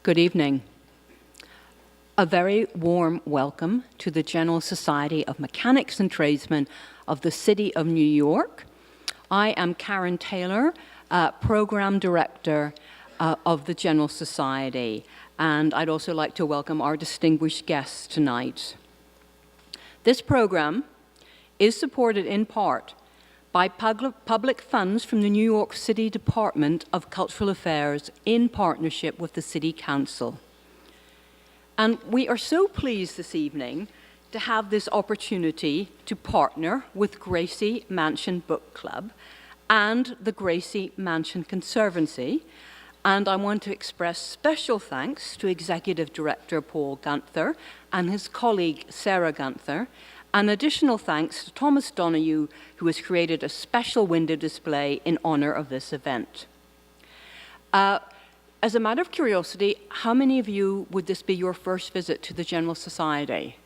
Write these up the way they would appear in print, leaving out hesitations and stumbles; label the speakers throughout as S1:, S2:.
S1: Good evening. A very warm welcome to the General Society of Mechanics and Tradesmen of the City of New York. I am Karen Taylor, Program Director of the General Society, and I'd also like to welcome our distinguished guests tonight. This program is supported in part by public funds from the New York City Department of Cultural Affairs in partnership with the City Council. And we are so pleased this evening to have this opportunity to partner with Gracie Mansion Book Club and the Gracie Mansion Conservancy. And I want to express special thanks to Executive Director Paul Gunther and his colleague Sarah Gunther, and additional thanks to Thomas Donoghue, who has created a special window display in honor of this event. As a matter of curiosity, how many of you would this be your first visit to the General Society?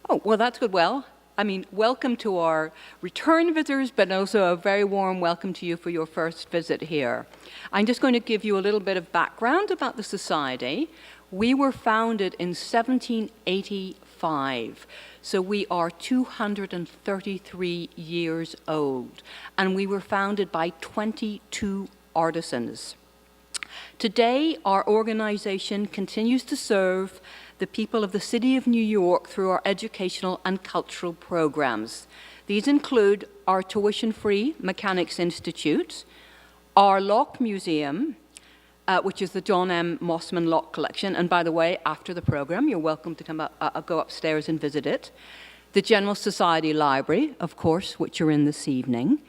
S1: Oh, well, that's good. Well, I mean, welcome to our return visitors, but also a very warm welcome to you for your first visit here. I'm just going to give you a little bit of background about the Society. We were founded in 1785. So we are 233 years old, and we were founded by 22 artisans. Today, our organization continues to serve the people of the City of New York through our educational and cultural programs. These include our tuition-free Mechanics Institute, our Lock Museum, which is the John M. Mossman Lock Collection. And by the way, after the program, you're welcome to come go upstairs and visit it. The General Society Library, of course, which you're in this evening.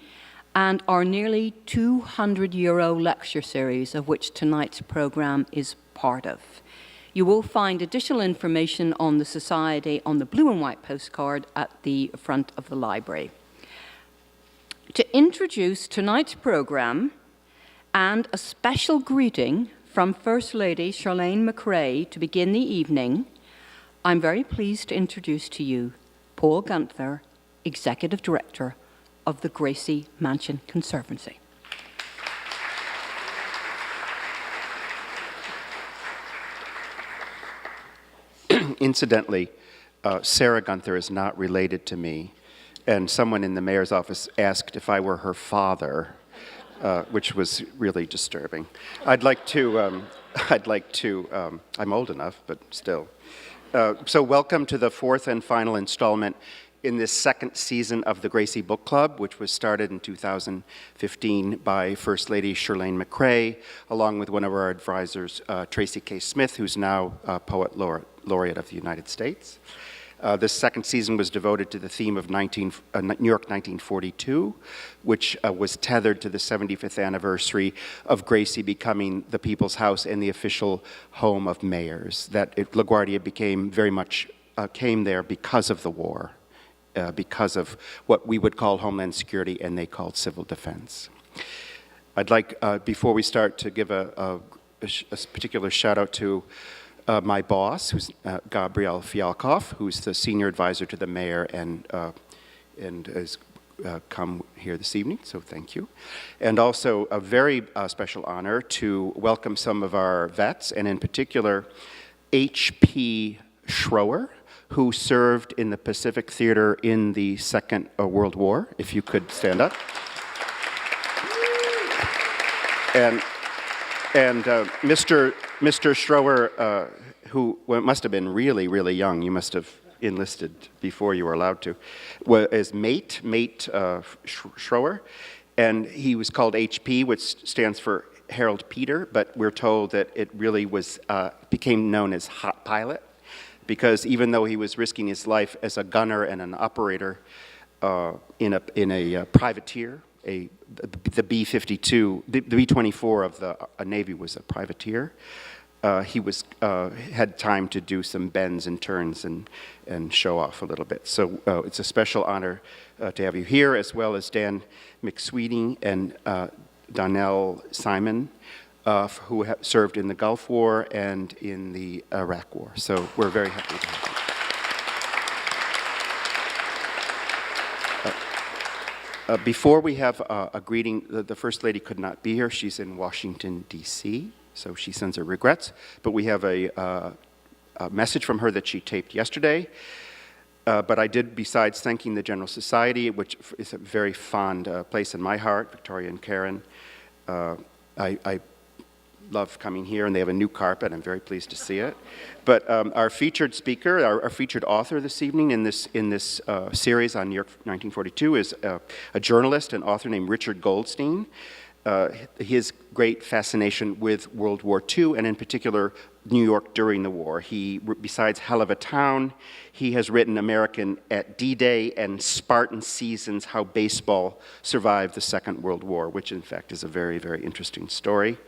S1: And our nearly €200 lecture series, of which tonight's program is part of. You will find additional information on the Society on the blue and white postcard at the front of the library. To introduce tonight's program, and a special greeting from First Lady Charlene McRae to begin the evening, I'm very pleased to introduce to you Paul Gunther, Executive Director of the Gracie Mansion Conservancy.
S2: Incidentally, Sarah Gunther is not related to me, and someone in the mayor's office asked if I were her father. Which was really disturbing. I'm old enough, but still. So welcome to the fourth and final installment in this second season of the Gracie Book Club, which was started in 2015 by First Lady Charlene McRae, along with one of our advisors, Tracy K. Smith, who's now Poet Laureate of the United States. This second season was devoted to the theme of New York 1942, which was tethered to the 75th anniversary of Gracie becoming the People's House and the official home of mayors. That LaGuardia became very much came there because of the war, because of what we would call Homeland Security and they called civil defense. I'd like, before we start, to give a particular shout out to my boss, who's Gabrielle Fialkoff, who's the senior advisor to the mayor and has come here this evening, so thank you. And also a very special honor to welcome some of our vets, and in particular, H.P. Schroer, who served in the Pacific Theater in the Second World War, if you could stand up. And Mr. Schroer, who must have been really, really young, you must have enlisted before you were allowed to, is Mate Schroer, and he was called HP, which stands for Harold Peter, but we're told that it really was became known as Hot Pilot, because even though he was risking his life as a gunner and an operator in a privateer, the B-52, the B-24 of the Navy was a privateer. He had time to do some bends and turns and show off a little bit. So it's a special honor to have you here, as well as Dan McSweeney and Donnell Simon, who have served in the Gulf War and in the Iraq War. So we're very happy to have you. Before we have a greeting, the First Lady could not be here. She's in Washington, D.C., so she sends her regrets. But we have a message from her that she taped yesterday. But I did, besides thanking the General Society, which is a very fond place in my heart, Victoria and Karen, I love coming here, and they have a new carpet. I'm very pleased to see it. But our featured speaker, our featured author this evening in this series on New York 1942 is a journalist and author named Richard Goldstein. His great fascination with World War II, and in particular, New York during the war. Besides Helluva Town, he has written American at D-Day and Spartan Seasons, How Baseball Survived the Second World War, which in fact is a very, very interesting story.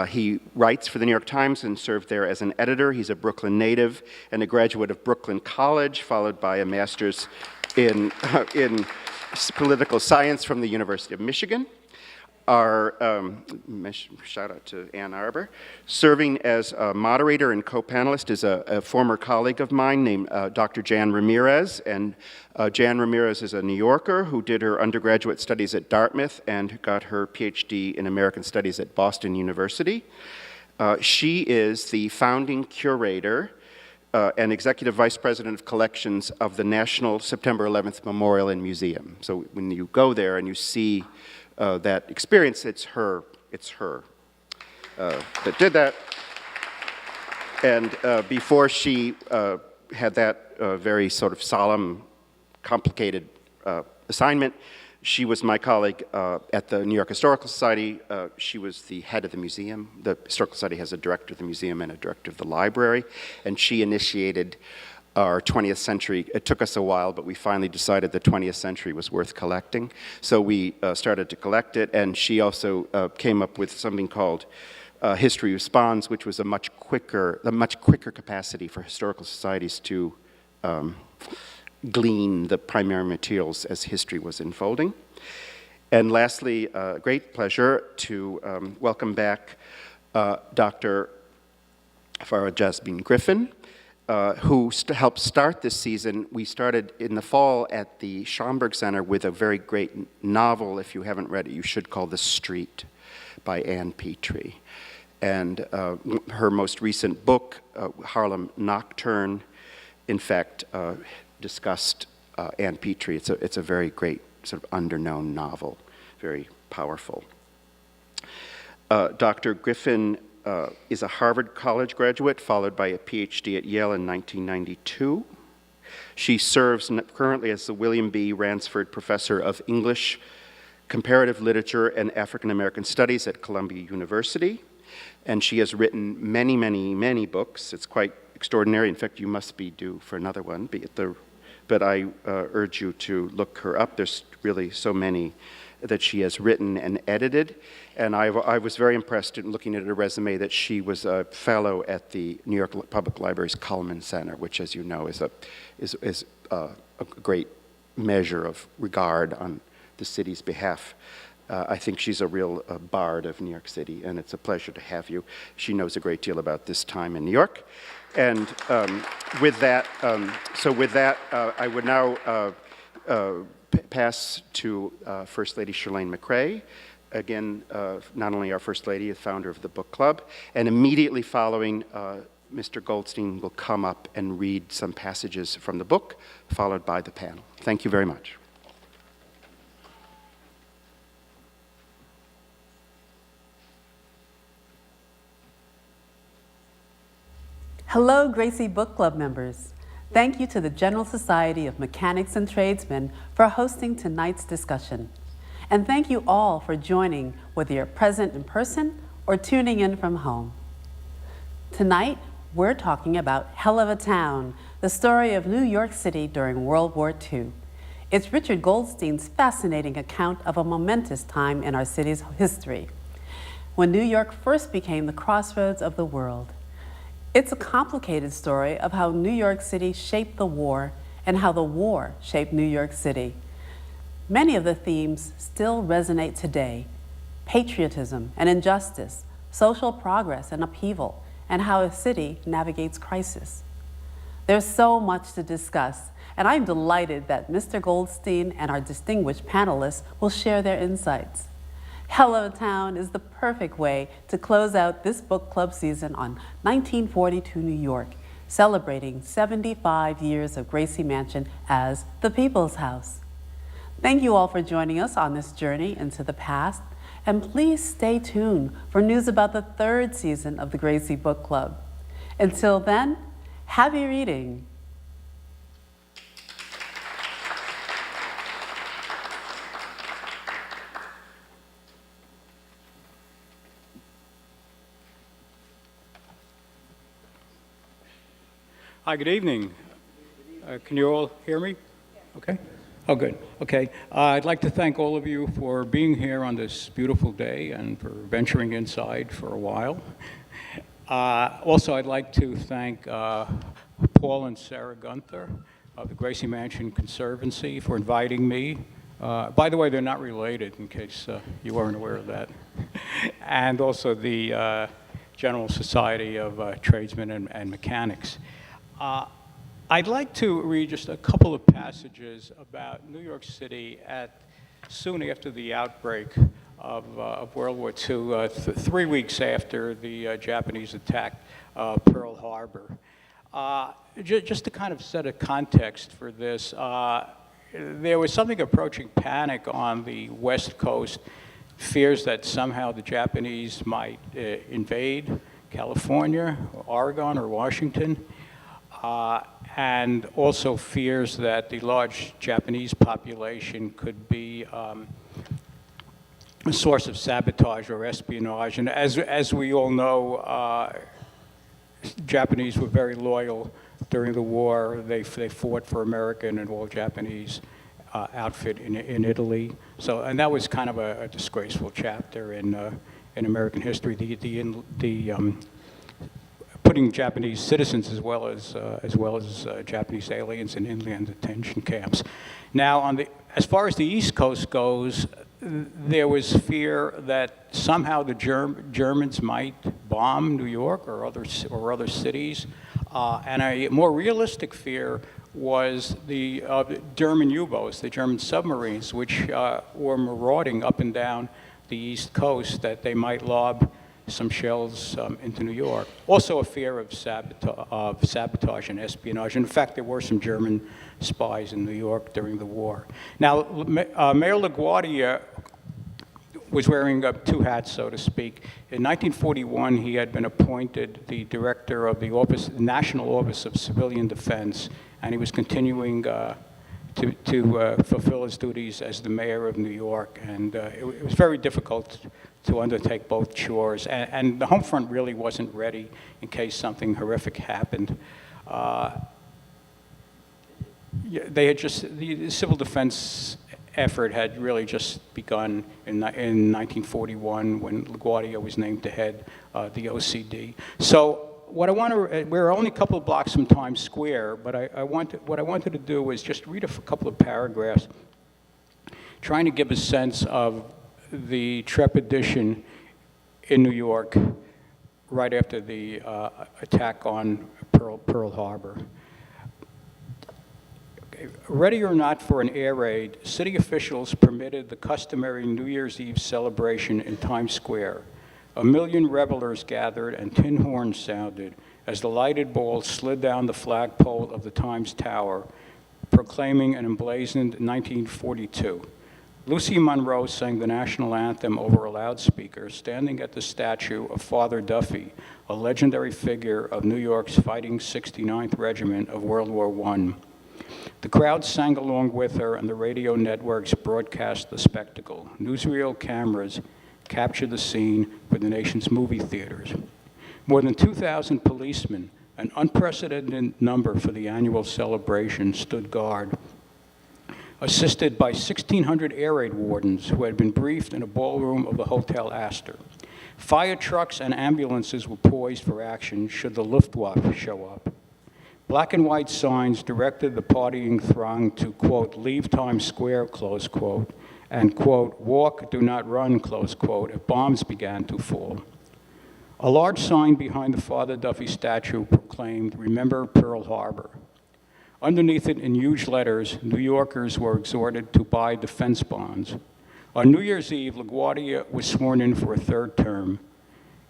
S2: He writes for the New York Times and served there as an editor. He's a Brooklyn native and a graduate of Brooklyn College, followed by a master's in political science from the University of Michigan. Our shout out to Ann Arbor. Serving as a moderator and co-panelist is a former colleague of mine named Dr. Jan Ramirez. And Jan Ramirez is a New Yorker who did her undergraduate studies at Dartmouth and got her Ph.D. in American Studies at Boston University. She is the founding curator and executive vice president of collections of the National September 11th Memorial and Museum. So when you go there and you see that experience, it's her that did that. And before she had that very sort of solemn, complicated assignment, she was my colleague at the New York Historical Society. She was the head of the museum. The Historical Society has a director of the museum and a director of the library, and she initiated our 20th century. It took us a while, but we finally decided the 20th century was worth collecting. So we started to collect it, and she also came up with something called History Responds, which was a much quicker capacity for historical societies to glean the primary materials as history was unfolding. And lastly, a great pleasure to welcome back Dr. Farah Jasmine Griffin, who helped start this season. We started in the fall at the Schomburg Center with a very great novel. If you haven't read it, you should, call The Street by Ann Petrie. And her most recent book, Harlem Nocturne, in fact, discussed Ann Petrie. It's a very great sort of underknown novel, very powerful. Dr. Griffin is a Harvard College graduate, followed by a Ph.D. at Yale in 1992. She serves currently as the William B. Ransford Professor of English, Comparative Literature, and African American Studies at Columbia University. And she has written many, many, many books. It's quite extraordinary. In fact, you must be due for another one. But I urge you to look her up. There's really so many that she has written and edited. And I was very impressed in looking at her resume that she was a fellow at the New York Public Library's Cullman Center, which, as you know, is a great measure of regard on the city's behalf. I think she's a real bard of New York City, and it's a pleasure to have you. She knows a great deal about this time in New York. And with that, I would now pass to First Lady Chirlane McRae. Again, not only our First Lady, the founder of the book club, and immediately following, Mr. Goldstein will come up and read some passages from the book, followed by the panel. Thank you very much.
S3: Hello, Gracie Book Club members. Thank you to the General Society of Mechanics and Tradesmen for hosting tonight's discussion. And thank you all for joining, whether you're present in person or tuning in from home. Tonight, we're talking about Helluva Town, the story of New York City during World War II. It's Richard Goldstein's fascinating account of a momentous time in our city's history, when New York first became the crossroads of the world. It's a complicated story of how New York City shaped the war and how the war shaped New York City. Many of the themes still resonate today: patriotism and injustice, social progress and upheaval, and how a city navigates crisis. There's so much to discuss, and I'm delighted that Mr. Goldstein and our distinguished panelists will share their insights. Helluva Town is the perfect way to close out this book club season on 1942 New York, celebrating 75 years of Gracie Mansion as the People's House. Thank you all for joining us on this journey into the past, and please stay tuned for news about the third season of the Gracie Book Club. Until then, happy reading.
S4: Hi, good evening. Can you all hear me? Okay. Oh, good. Okay. I'd like to thank all of you for being here on this beautiful day and for venturing inside for a while. Also, I'd like to thank Paul and Sarah Gunther of the Gracie Mansion Conservancy for inviting me. By the way, they're not related, in case you weren't aware of that. And also the General Society of Tradesmen and Mechanics. I'd like to read just a couple of passages about New York City soon after the outbreak of World War II, 3 weeks after the Japanese attacked Pearl Harbor. Just to kind of set a context for this, there was something approaching panic on the West Coast, fears that somehow the Japanese might invade California, or Oregon, or Washington. And also fears that the large Japanese population could be a source of sabotage or espionage. And as we all know, Japanese were very loyal during the war. They fought for American and all Japanese outfit in Italy. So, and that was kind of a disgraceful chapter in American history. Putting Japanese citizens as well as Japanese aliens in inland detention camps. Now, as far as the East Coast goes, there was fear that somehow the Germans might bomb New York or other cities, and a more realistic fear was the German U-boats, the German submarines, which were marauding up and down the East Coast, that they might lob some shells into New York. Also a fear of sabotage and espionage. In fact, there were some German spies in New York during the war. Now, Mayor LaGuardia was wearing two hats, so to speak. In 1941, he had been appointed the director of the National Office of Civilian Defense, and he was continuing to fulfill his duties as the mayor of New York. And it was very difficult to undertake both chores. And the home front really wasn't ready in case something horrific happened. The civil defense effort had really just begun in 1941 when LaGuardia was named to head the OCD. So what I want to, we're only a couple of blocks from Times Square, but what I wanted to do was just read a couple of paragraphs, trying to give a sense of the trepidation in New York right after the attack on Pearl Harbor. Okay. Ready or not for an air raid, city officials permitted the customary New Year's Eve celebration in Times Square. 1 million revelers gathered and tin horns sounded as the lighted balls slid down the flagpole of the Times Tower, proclaiming an emblazoned 1942. Lucy Monroe sang the national anthem over a loudspeaker, standing at the statue of Father Duffy, a legendary figure of New York's fighting 69th Regiment of World War I. The crowd sang along with her, and the radio networks broadcast the spectacle. Newsreel cameras captured the scene for the nation's movie theaters. More than 2,000 policemen, an unprecedented number for the annual celebration, stood guard, assisted by 1,600 air raid wardens who had been briefed in a ballroom of the Hotel Astor. Fire trucks and ambulances were poised for action should the Luftwaffe show up. Black and white signs directed the partying throng to, quote, leave Times Square, close quote, and, quote, walk, do not run, close quote, if bombs began to fall. A large sign behind the Father Duffy statue proclaimed, remember Pearl Harbor. Underneath it, in huge letters, New Yorkers were exhorted to buy defense bonds. On New Year's Eve, LaGuardia was sworn in for a third term.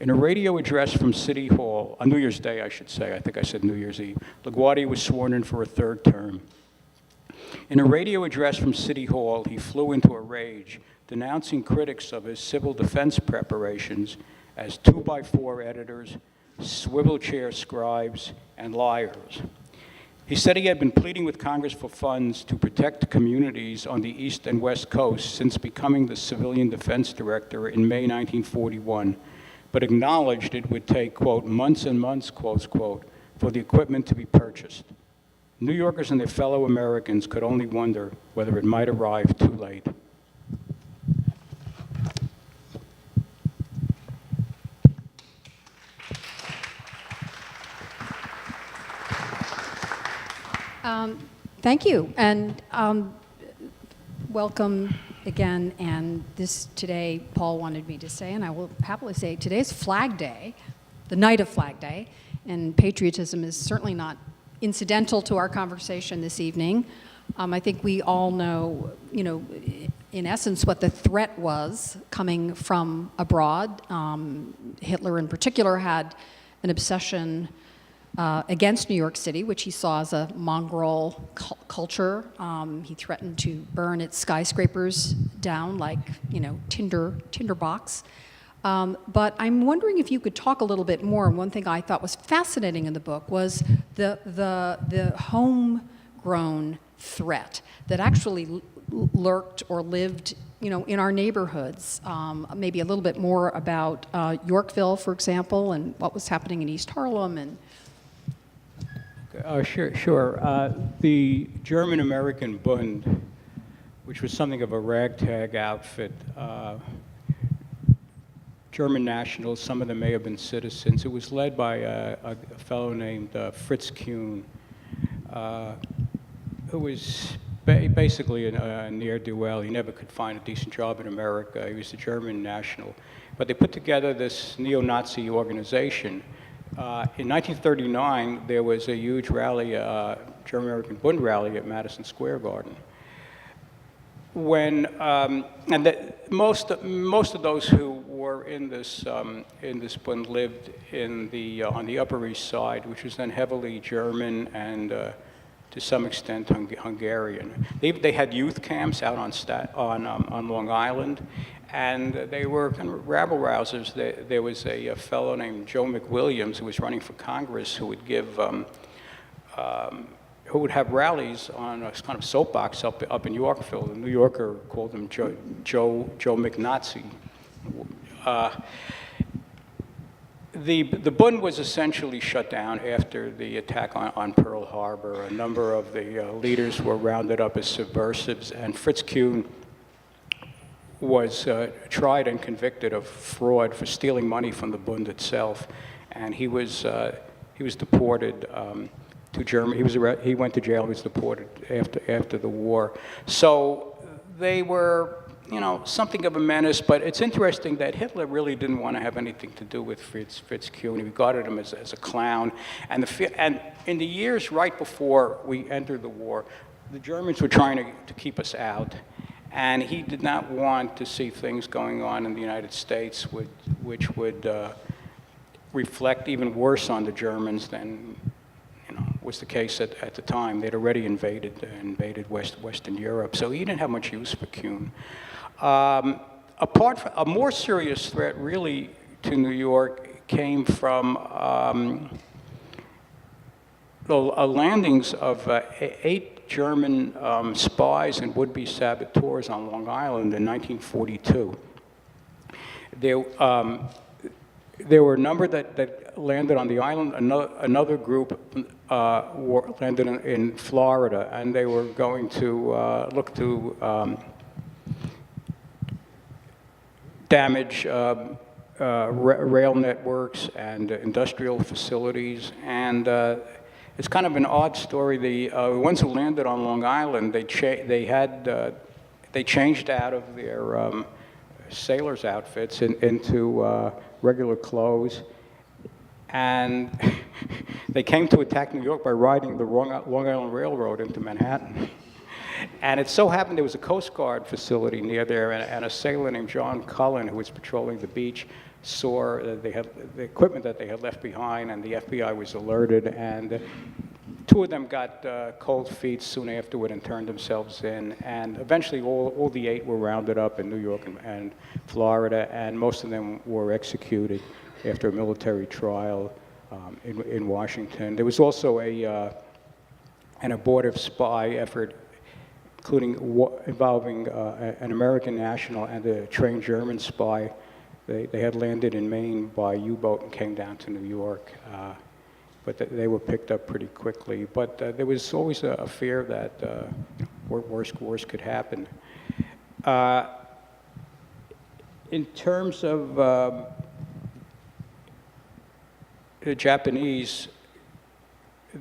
S4: In a radio address from City Hall, on New Year's Day, I should say, I think I said New Year's Eve, LaGuardia was sworn in for a third term. In a radio address from City Hall, he flew into a rage, denouncing critics of his civil defense preparations as 2x4 editors, swivel chair scribes, and liars. He said he had been pleading with Congress for funds to protect communities on the East and West Coast since becoming the Civilian Defense Director in May 1941, but acknowledged it would take, quote, months and months, close quote, for the equipment to be purchased. New Yorkers and their fellow Americans could only wonder whether it might arrive too late.
S5: Thank you, and welcome again. And this today, Paul wanted me to say, and I will happily say, today's Flag Day, the night of Flag Day, and patriotism is certainly not incidental to our conversation this evening. I think we all know, in essence, what the threat was coming from abroad. Hitler, in particular, had an obsession against New York City, which he saw as a mongrel culture. He threatened to burn its skyscrapers down like, tinder box. But I'm wondering if you could talk a little bit more. And one thing I thought was fascinating in the book was the homegrown threat that actually lurked or lived, in our neighborhoods. Maybe a little bit more about Yorkville, for example, and what was happening in East Harlem. And
S4: Sure. The German-American Bund, which was something of a ragtag outfit, German nationals, some of them may have been citizens. It was led by a fellow named Fritz Kuhn, who was basically a ne'er-do-well. He never could find a decent job in America. He was a German national. But they put together this neo-Nazi organization. In 1939, there was a huge rally, German-American Bund rally at Madison Square Garden. When most of those who were in this Bund lived in on the Upper East Side, which was then heavily German and to some extent Hungarian. They had youth camps out on Long Island. And they were kind of rabble-rousers. There was a fellow named Joe McWilliams who was running for Congress who would who would have rallies on a kind of soapbox up in Yorkville. The New Yorker called him Joe McNazi. The Bund was essentially shut down after the attack on Pearl Harbor. A number of the leaders were rounded up as subversives, and Fritz Kuhn was tried and convicted of fraud for stealing money from the Bund itself, and he was deported to Germany. He went to jail. He was deported after the war. So they were, something of a menace. But it's interesting that Hitler really didn't want to have anything to do with Fritz Kuhn. He regarded him as a clown. And in the years right before we entered the war, the Germans were trying to keep us out. And he did not want to see things going on in the United States which would reflect even worse on the Germans than was the case at the time. They'd already invaded Western Europe, so he didn't have much use for Kuhn. Apart from a more serious threat, really, to New York came from the landings of 8 German spies and would-be saboteurs on Long Island in 1942. There were a number that landed on the island. Another group landed in Florida, and they were going to look to damage rail networks and industrial facilities. And it's kind of an odd story. The ones who landed on Long Island, they changed out of their sailors' outfits into regular clothes, and they came to attack New York by riding the Long Island Railroad into Manhattan. And it so happened there was a Coast Guard facility near there, and a sailor named John Cullen, who was patrolling the beach, saw that they had the equipment that they had left behind, and the FBI was alerted, and two of them got cold feet soon afterward and turned themselves in, and eventually all the 8 were rounded up in New York and Florida, and most of them were executed after a military trial in Washington. There was also an abortive spy effort, including involving an American national and a trained German spy. They had landed in Maine by U-boat and came down to New York, but they were picked up pretty quickly. But there was always a fear that worse could happen. In terms of the Japanese,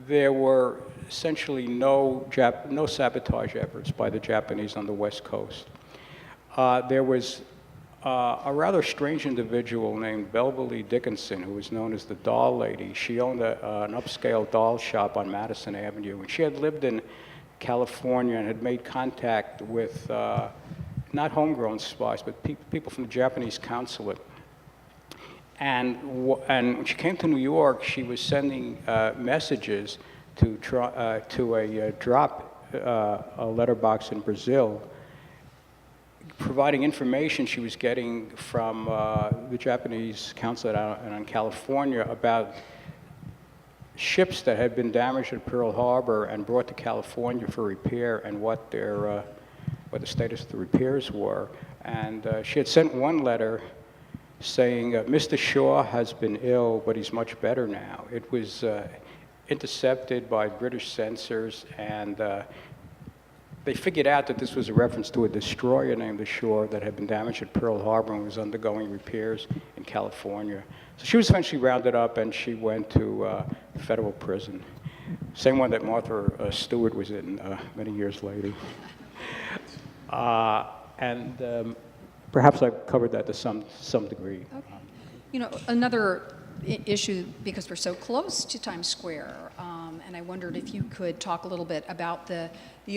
S4: there were essentially no sabotage efforts by the Japanese on the West Coast. There was a rather strange individual named Beverly Dickinson, who was known as the Doll Lady. She owned an upscale doll shop on Madison Avenue, and she had lived in California and had made contact with not homegrown spies, but people from the Japanese consulate. And when she came to New York, she was sending messages to a letterbox in Brazil, providing information she was getting from the Japanese consulate in California about ships that had been damaged at Pearl Harbor and brought to California for repair, and what the status of the repairs were. And she had sent one letter saying, Mr. Shaw has been ill, but he's much better now. It was intercepted by British censors, and they figured out that this was a reference to a destroyer named the Shaw that had been damaged at Pearl Harbor and was undergoing repairs in California. So she was eventually rounded up, and she went to federal prison, same one that Martha Stewart was in many years later. Perhaps I've covered that to some degree.
S5: Okay. You know, another issue, because we're so close to Times Square, and I wondered if you could talk a little bit about the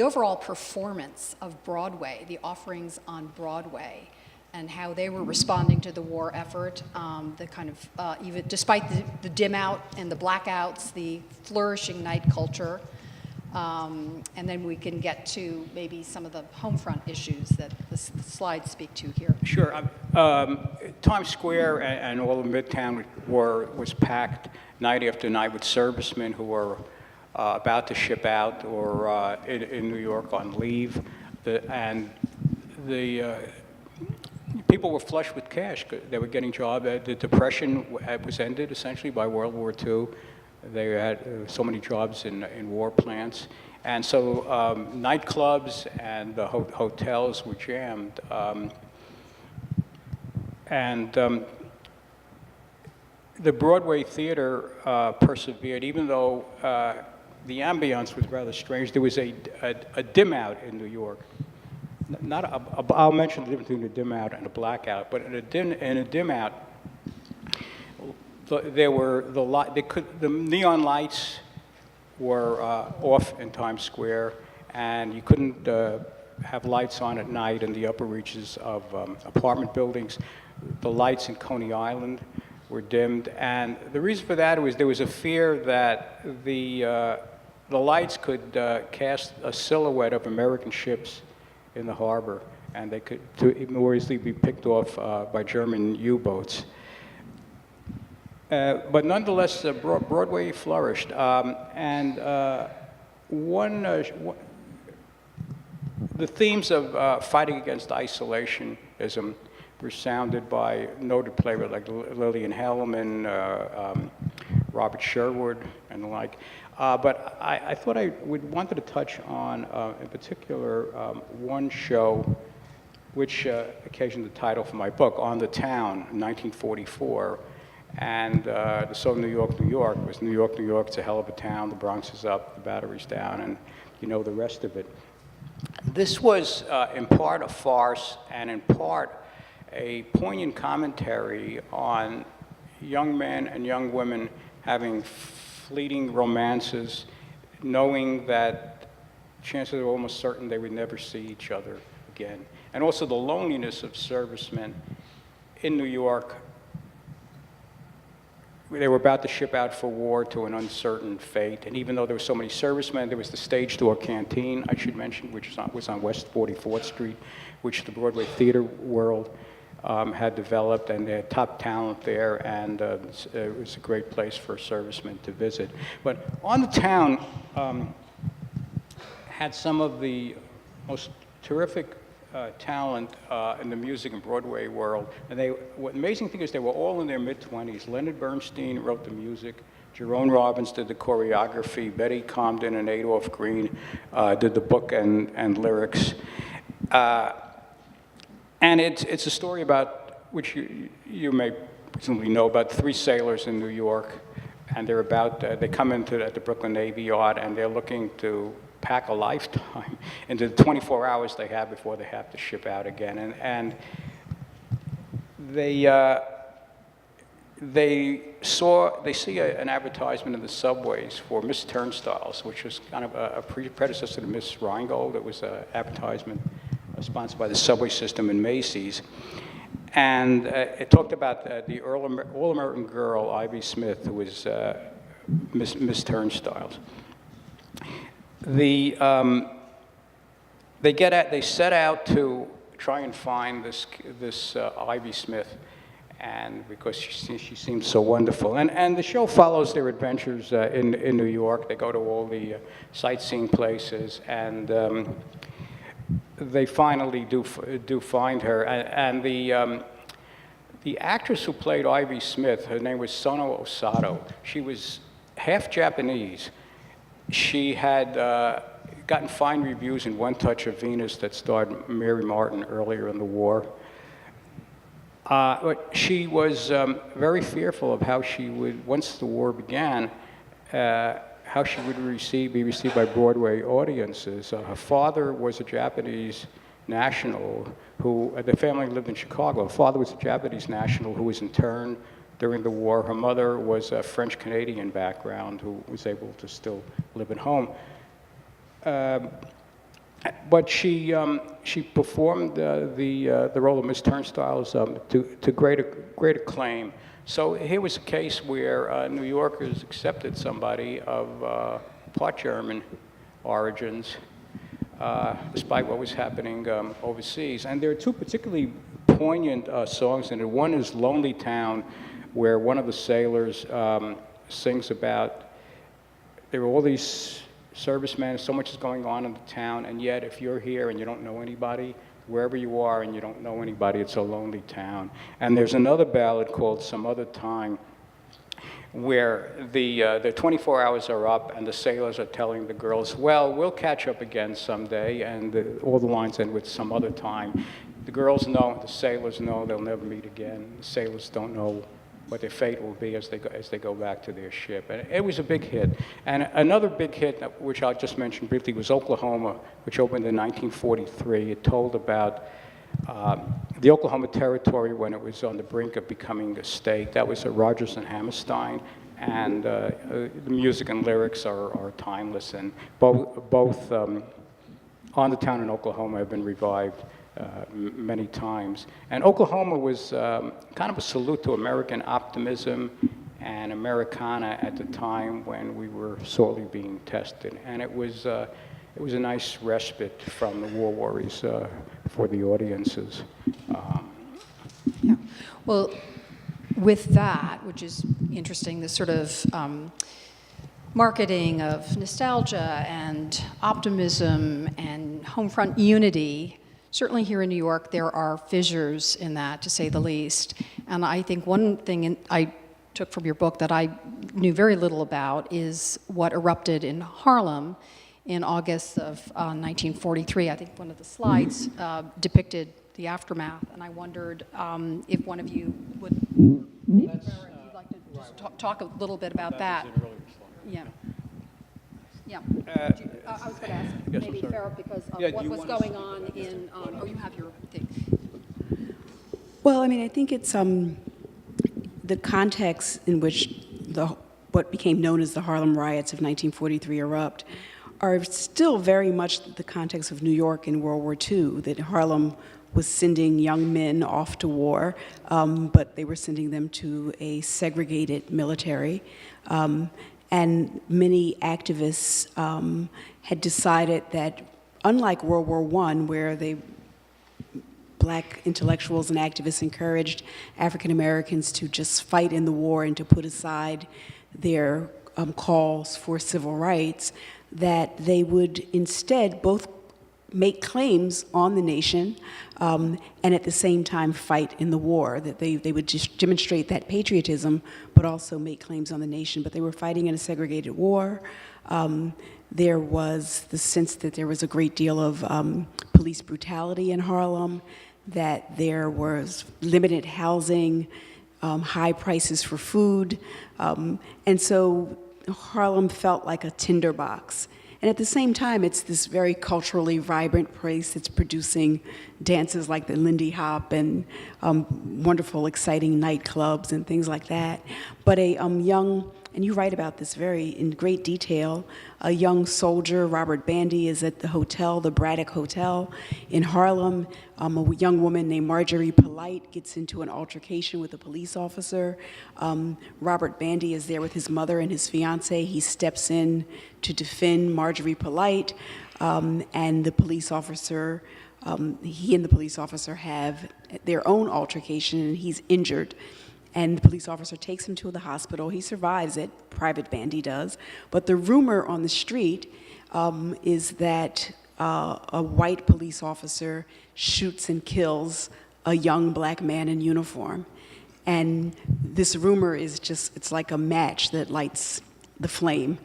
S5: overall performance of Broadway, the offerings on Broadway, and how they were responding to the war effort, the kind of, even despite the dim out and the blackouts, the flourishing night culture. And then we can get to maybe some of the home front issues that the slides speak to here.
S4: Sure. Times Square and all of Midtown was packed night after night with servicemen who were about to ship out or in New York on leave. And the people were flush with cash. They were getting jobs. The Depression was ended essentially by World War II. They had so many jobs in war plants. And so nightclubs and the hotels were jammed. The Broadway theater persevered, even though the ambiance was rather strange. There was a dim out in New York. I'll mention the difference between a dim out and a blackout, but in a dim out, there were the neon lights were off in Times Square, and you couldn't have lights on at night in the upper reaches of apartment buildings. The lights in Coney Island were dimmed, and the reason for that was there was a fear that the lights could cast a silhouette of American ships in the harbor, and they could more easily be picked off by German U-boats. But nonetheless, Broadway flourished. The themes of fighting against isolationism were sounded by noted playwrights like Lillian Hellman, Robert Sherwood, and the like. But I thought I wanted to touch on, in particular, one show which occasioned the title for my book, On the Town, 1944. And the song New York, New York was New York, New York, it's a Helluva Town, the Bronx is up, the Battery's down, and you know the rest of it. This was in part a farce and in part a poignant commentary on young men and young women having fleeting romances, knowing that chances are almost certain they would never see each other again. And also the loneliness of servicemen in New York. They were about to ship out for war to an uncertain fate, and even though there were so many servicemen, there was the Stage Door Canteen, I should mention, which was on West 44th Street, which the Broadway theater world had developed, and they had top talent there, and it was a great place for servicemen to visit. But On the Town had some of the most terrific talent in the music and Broadway world. And what amazing thing is they were all in their mid-20s. Leonard Bernstein wrote the music. Jerome Robbins did the choreography. Betty Comden and Adolph Green did the book and lyrics. And it's a story about, which you may presumably know, about three sailors in New York. And they come into the Brooklyn Navy Yard, and they're looking to pack a lifetime into the 24 hours they have before they have to ship out again. And they see an advertisement in the subways for Miss Turnstiles, which was kind of a predecessor to Miss Rheingold. It was an advertisement sponsored by the subway system in Macy's. And it talked about the all-American girl, Ivy Smith, who was Miss Turnstiles. They set out to try and find this Ivy Smith, and because she seems so wonderful. And the show follows their adventures in New York. They go to all the sightseeing places, and they finally do find her. And the actress who played Ivy Smith, her name was Sono Osato. She was half Japanese. She had gotten fine reviews in One Touch of Venus that starred Mary Martin earlier in the war. But she was very fearful of how she would, once the war began, how she would be received by Broadway audiences. Her father was a Japanese national the family lived in Chicago. Her father was a Japanese national who was interned during the war. Her mother was a French-Canadian background who was able to still live at home. But she performed the role of Miss Turnstiles to great acclaim. So here was a case where New Yorkers accepted somebody of part German origins, despite what was happening overseas. And there are two particularly poignant songs in it. One is Lonely Town, where one of the sailors sings about there are all these servicemen, so much is going on in the town, and yet if you're here and you don't know anybody, wherever you are and you don't know anybody, it's a lonely town. And there's another ballad called Some Other Time, where the 24 hours are up and the sailors are telling the girls, well, we'll catch up again someday, and all the lines end with some other time. The girls know, the sailors know they'll never meet again. The sailors don't know what their fate will be as they go back to their ship. And it was a big hit. And another big hit, which I'll just mention briefly, was Oklahoma, which opened in 1943. It told about the Oklahoma Territory when it was on the brink of becoming a state. That was Rodgers and Hammerstein, and the music and lyrics are timeless. And both On the Town and Oklahoma have been revived many times. And Oklahoma was kind of a salute to American optimism and Americana at the time when we were sorely being tested. And it was a nice respite from the war worries for the audiences.
S5: Yeah. Well, with that, which is interesting, this sort of marketing of nostalgia and optimism and home front unity. Certainly here in New York, there are fissures in that, to say the least. And I think one thing I took from your book that I knew very little about is what erupted in Harlem in August of 1943. I think one of the slides depicted the aftermath, and I wondered if one of you would, maybe Farah, if you'd like to just talk a little bit about that. Yeah. Yeah. I was going to ask maybe Farah, because what was going on in, oh, you have your thing.
S6: Well, I mean, I think it's the context in which what became known as the Harlem Riots of 1943 erupt are still very much the context of New York in World War II, that Harlem was sending young men off to war, but they were sending them to a segregated military. And many activists had decided that, unlike World War I, where Black intellectuals and activists encouraged African Americans to just fight in the war and to put aside their calls for civil rights, that they would instead both make claims on the nation and at the same time fight in the war, that they would just demonstrate that patriotism but also make claims on the nation. But they were fighting in a segregated war. There was the sense that there was a great deal of police brutality in Harlem, that there was limited housing, high prices for food, and so Harlem felt like a tinderbox. And at the same time, it's this very culturally vibrant place that's producing dances like the Lindy Hop and wonderful, exciting nightclubs and things like that. But a young, and you write about this in great detail, a young soldier, Robert Bandy, is at the hotel, the Braddock Hotel in Harlem. A young woman named Marjorie Polite gets into an altercation with a police officer. Robert Bandy is there with his mother and his fiance. He steps in to defend Marjorie Polite, and the police officer, he and the police officer have their own altercation, and he's injured. And the police officer takes him to the hospital. He survives it, Private Bandy does. But the rumor on the street is that a white police officer shoots and kills a young Black man in uniform. And this rumor is just, it's like a match that lights the flame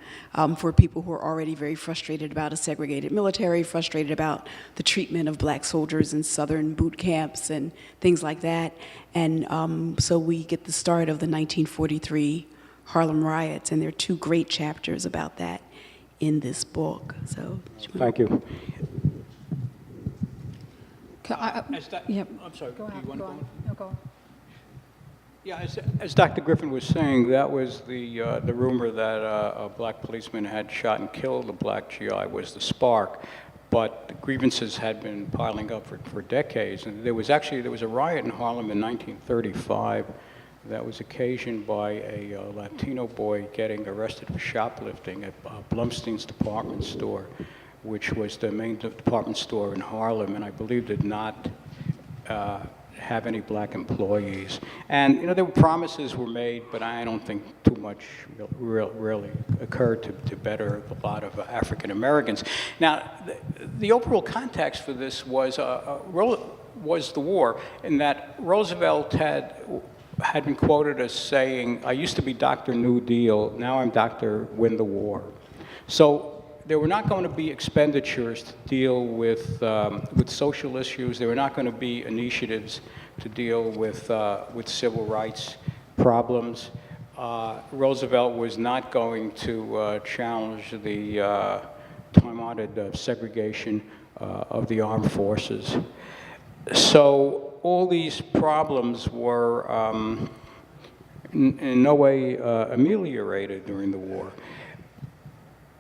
S6: for people who are already very frustrated about a segregated military, frustrated about the treatment of Black soldiers in Southern boot camps and things like that. And so we get the start of the 1943 Harlem Riots, and there are two great chapters about that in this book. So,
S4: Thank you.
S5: Yeah.
S4: I'm sorry.
S5: Go
S4: do you
S5: ahead.
S4: want
S5: Go
S4: to
S5: on. No, go on.
S4: Yeah, as Dr. Griffin was saying, that was the rumor that a Black policeman had shot and killed a Black GI was the spark. But the grievances had been piling up for decades. And there was a riot in Harlem in 1935 that was occasioned by a Latino boy getting arrested for shoplifting at Blumstein's department store, which was the main department store in Harlem, and I believe did not have any Black employees. And there were promises were made, but I don't think too much really occurred to better a lot of African Americans. Now, the overall context for this was the war, in that Roosevelt had been quoted as saying, "I used to be Dr. New Deal, now I'm Dr. Win the War." So there were not going to be expenditures to deal with social issues. There were not going to be initiatives to deal with civil rights problems. Roosevelt was not going to challenge the time-honored segregation of the armed forces. So all these problems were in no way ameliorated during the war.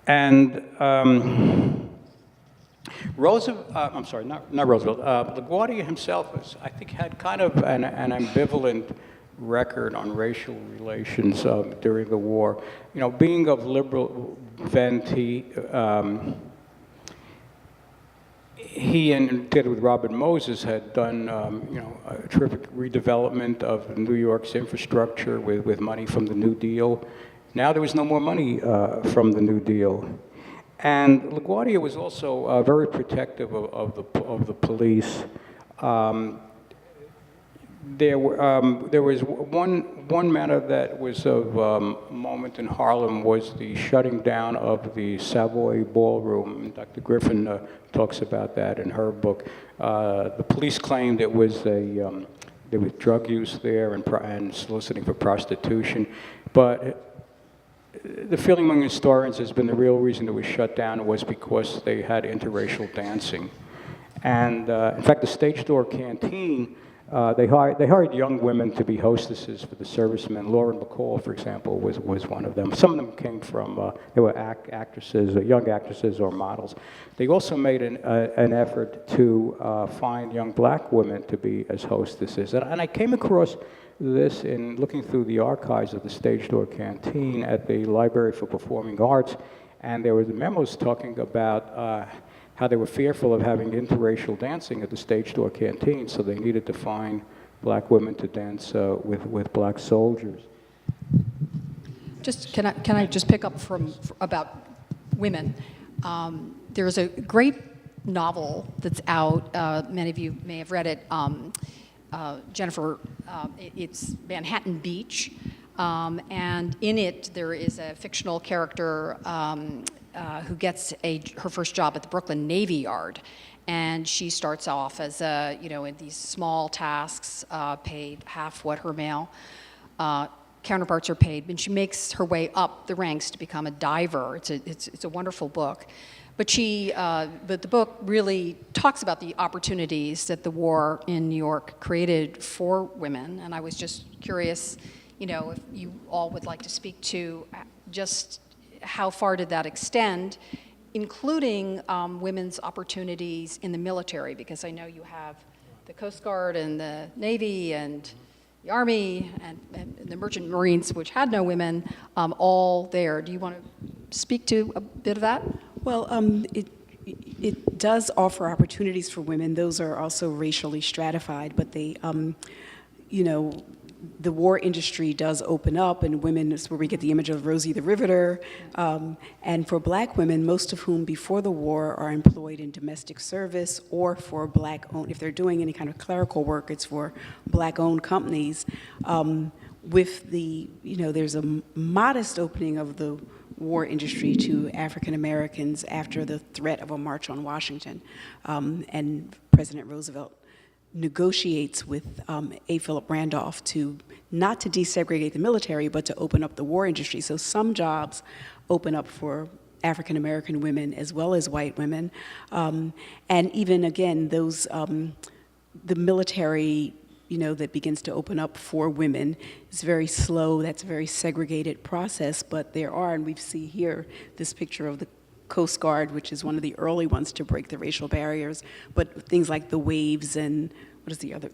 S4: And LaGuardia himself, I think, had kind of an ambivalent record on racial relations during the war. Being of liberal bent, he and together with Robert Moses had done, a terrific redevelopment of New York's infrastructure with money from the New Deal. Now there was no more money from the New Deal. And LaGuardia was also very protective of the police. There was one matter that was of moment in Harlem was the shutting down of the Savoy Ballroom. Dr. Griffin talks about that in her book. The police claimed there was drug use there and soliciting for prostitution, but the feeling among historians has been the real reason it was shut down was because they had interracial dancing. And in fact, the Stage Door Canteen They hired young women to be hostesses for the servicemen. Lauren McCall, for example, was one of them. Some of them came from, they were actresses, young actresses or models. They also made an effort to find young black women to be as hostesses. And I came across this in looking through the archives of the Stage Door Canteen at the Library for Performing Arts, and there were memos talking about how they were fearful of having interracial dancing at the Stage Door Canteen, so they needed to find black women to dance with black soldiers.
S5: Just can I just pick up about women? There's a great novel that's out. Many of you may have read it. Jennifer, it's Manhattan Beach, and in it there is a fictional character who gets her first job at the Brooklyn Navy Yard, and she starts off as in these small tasks, paid half what her male counterparts are paid, and she makes her way up the ranks to become a diver. It's a wonderful book, but the book really talks about the opportunities that the war in New York created for women, and I was just curious, if you all would like to speak to just how far did that extend, including women's opportunities in the military, because I know you have the Coast Guard and the Navy and the Army and the Merchant Marines, which had no women, all there. Do you want to speak to a bit of that?
S6: Well, it does offer opportunities for women. Those are also racially stratified, but they, the war industry does open up, and women is where we get the image of Rosie the Riveter. And for black women, most of whom before the war are employed in domestic service or for black-owned, if they're doing any kind of clerical work, it's for black-owned companies. With the, there's a modest opening of the war industry to African Americans after the threat of a march on Washington. And President Roosevelt negotiates with A. Philip Randolph not to desegregate the military, but to open up the war industry. So some jobs open up for African American women as well as white women. And even again, those, the military, that begins to open up for women is very slow. That's a very segregated process, but there are, and we see here this picture of the Coast Guard, which is one of the early ones to break the racial barriers, but things like the waves and what is the other,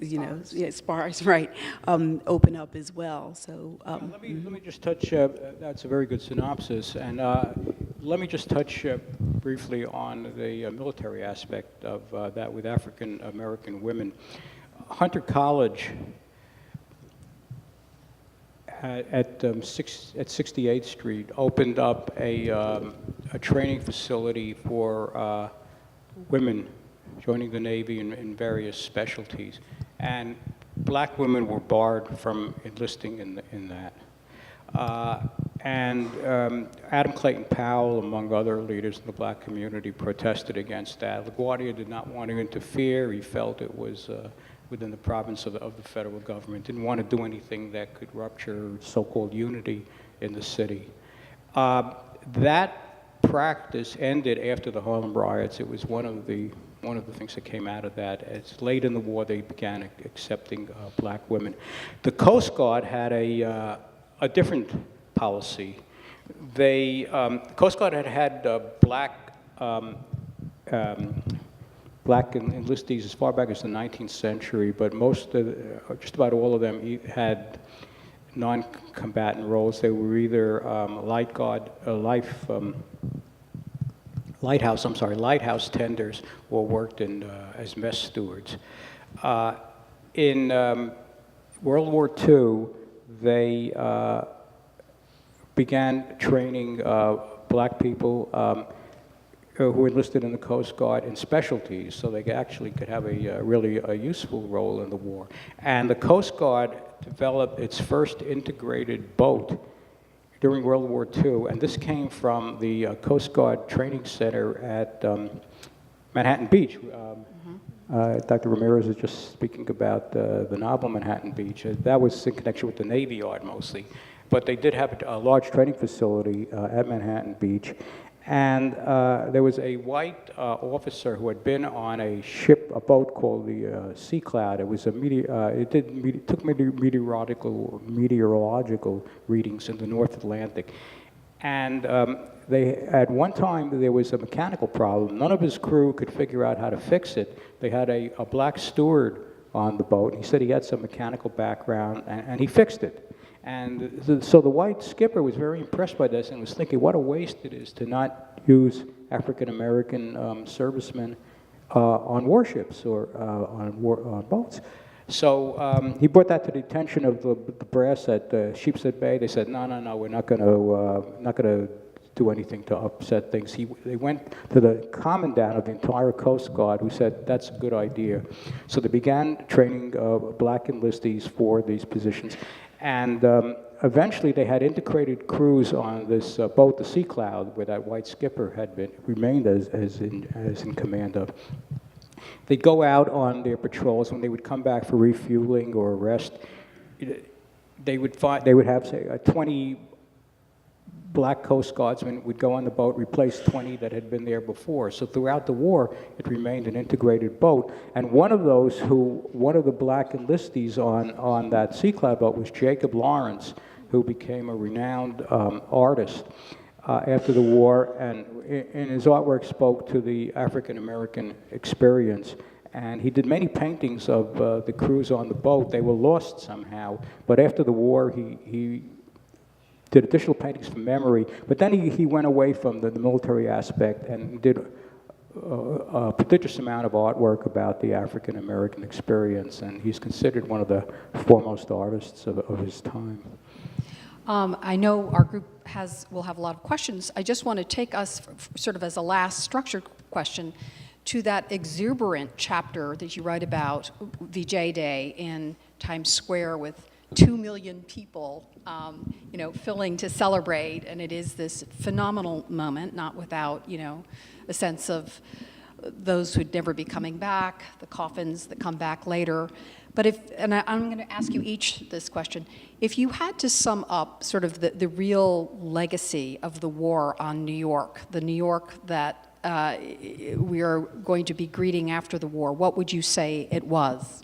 S6: spars, right, open up as well. So
S4: let me just touch. That's a very good synopsis, and let me just touch briefly on the military aspect of that with African American women. Hunter College at 68th Street opened up a training facility for women joining the Navy in various specialties, and black women were barred from enlisting in that. Adam Clayton Powell, among other leaders in the black community, protested against that. LaGuardia did not want to interfere. He felt it was within the province of the federal government, didn't want to do anything that could rupture so-called unity in the city. That practice ended after the Harlem Riots. It was one of the things that came out of that. It's late in the war they began accepting black women. The Coast Guard had a different policy. The Coast Guard had black enlistees as far back as the 19th century, but just about all of them had non-combatant roles. They were either lighthouse tenders, or worked as mess stewards. In World War II, they began training black people who enlisted in the Coast Guard in specialties, so they actually could have a really useful role in the war. And the Coast Guard developed its first integrated boat during World War II, and this came from the Coast Guard Training Center at Manhattan Beach. Dr. Ramirez was just speaking about the novel Manhattan Beach. That was in connection with the Navy Yard mostly, but they did have a large training facility at Manhattan Beach. And there was a white officer who had been on a ship, a boat called the Sea Cloud. It was it took meteorological readings in the North Atlantic. And at one time, there was a mechanical problem. None of his crew could figure out how to fix it. They had a black steward on the boat. He said he had some mechanical background, and he fixed it. And so the white skipper was very impressed by this and was thinking, what a waste it is to not use African-American servicemen on warships or on boats. So he brought that to the attention of the brass at Sheepshead Bay. They said, no, we're not going to do anything to upset things. They went to the commandant of the entire Coast Guard, who said, that's a good idea. So they began training black enlistees for these positions. And eventually they had integrated crews on this boat, the Sea Cloud, where that white skipper had remained as in command of. They'd go out on their patrols. When they would come back for refueling or rest, they would have, say, 20 black Coast Guardsmen would go on the boat, replace 20 that had been there before. So throughout the war, it remained an integrated boat. And one of the black enlistees on that Sea Cloud boat was Jacob Lawrence, who became a renowned artist after the war, and in his artwork spoke to the African-American experience. And he did many paintings of the crews on the boat. They were lost somehow, but after the war, he did additional paintings from memory, but then he went away from the military aspect and did a prodigious amount of artwork about the African-American experience, and he's considered one of the foremost artists of his time.
S5: I know our group will have a lot of questions. I just want to take us sort of as a last structured question to that exuberant chapter that you write about VJ Day in Times Square with 2 million people, filling to celebrate, and it is this phenomenal moment, not without, a sense of those who'd never be coming back, the coffins that come back later. But I'm going to ask you each this question. If you had to sum up sort of the real legacy of the war on New York, the New York that we are going to be greeting after the war, what would you say it was?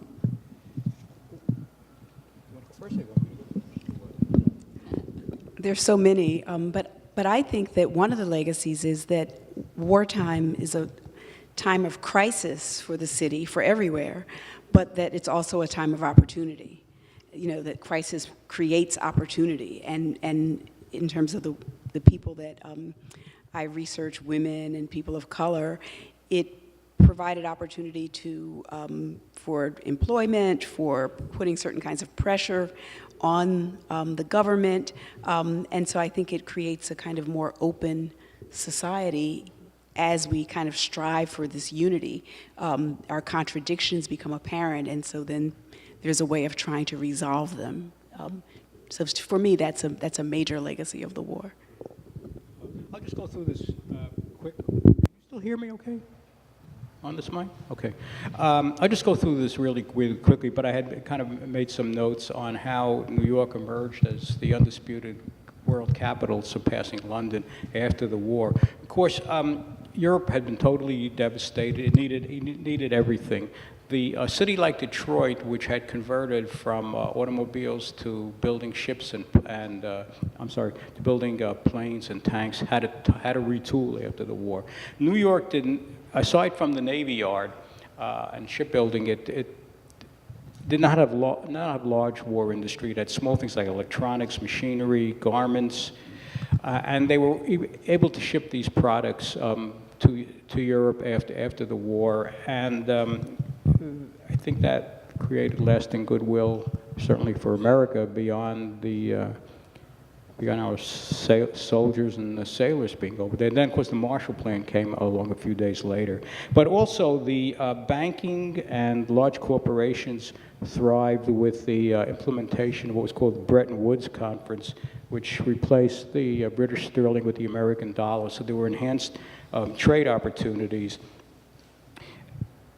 S6: There's so many, but I think that one of the legacies is that wartime is a time of crisis for the city, for everywhere, but that it's also a time of opportunity. That crisis creates opportunity, and in terms of the people that I research, women and people of color, it provided opportunity for employment, for putting certain kinds of pressure on the government, and so I think it creates a kind of more open society as we kind of strive for this unity. Our contradictions become apparent, and so then there's a way of trying to resolve them. So for me, that's a major legacy of the war.
S4: I'll just go through this quick. Can you still hear me okay? On this mic? Okay. I'll just go through this really quickly, but I had kind of made some notes on how New York emerged as the undisputed world capital, surpassing London after the war. Of course, Europe had been totally devastated. It needed everything. A city like Detroit, which had converted from automobiles to building ships to building planes and tanks, had to retool after the war. New York didn't, aside from the Navy Yard and shipbuilding, it did not have large war industry. It had small things like electronics, machinery, garments, and they were able to ship these products to Europe after the war, and I think that created lasting goodwill, certainly for America, beyond our soldiers and the sailors being over there. And then, of course, the Marshall Plan came along a few days later. But also the banking and large corporations thrived with the implementation of what was called the Bretton Woods Conference, which replaced the British sterling with the American dollar. So there were enhanced trade opportunities.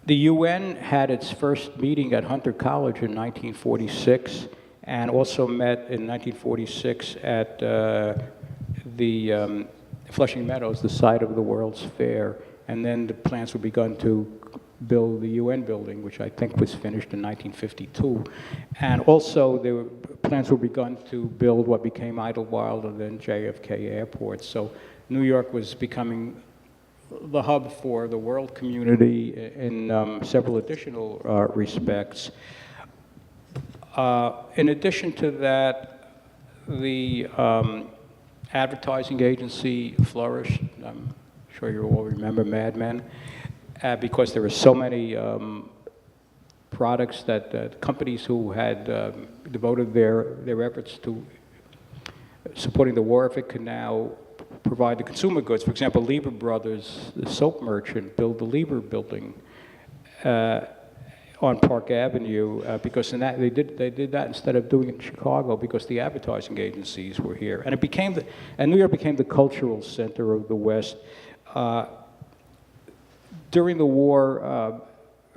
S4: The UN had its first meeting at Hunter College in 1946, and also met in 1946 at the Flushing Meadows, the site of the World's Fair. And then the plans were begun to build the UN building, which I think was finished in 1952. And also, plans were begun to build what became Idlewild and then JFK Airport. So New York was becoming the hub for the world community in several additional respects. In addition to that, the advertising agency flourished. I'm sure you all remember Mad Men, because there were so many products that companies who had devoted their efforts to supporting the war effort could now provide the consumer goods. For example, Lever Brothers, the soap merchant, built the Lever building on Park Avenue because they did that instead of doing it in Chicago because the advertising agencies were here, and New York became the cultural center of the West. During the war,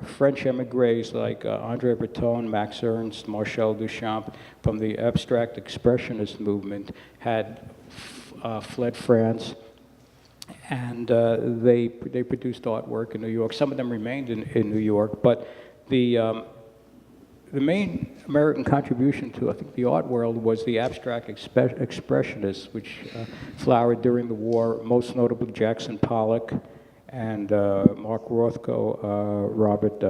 S4: French emigres like André Breton, Max Ernst, Marcel Duchamp from the abstract expressionist movement had fled France, and they produced artwork in New York. Some of them remained in New York, but the main American contribution to, I think, the art world was the abstract expressionists, which flowered during the war, most notably Jackson Pollock and Mark Rothko, Robert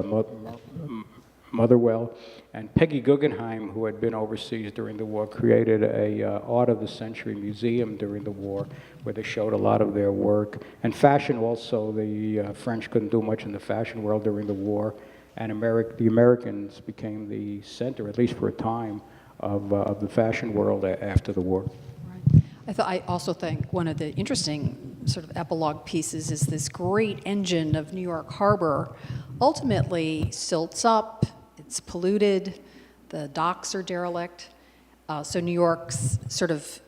S4: Motherwell, and Peggy Guggenheim, who had been overseas during the war, created a Art of the Century museum during the war, where they showed a lot of their work. And fashion also, the French couldn't do much in the fashion world during the war, and the Americans became the center, at least for a time, of the fashion world after the war.
S5: I also think one of the interesting sort of epilogue pieces is this great engine of New York Harbor ultimately silts up, it's polluted, the docks are derelict, so New York's sort of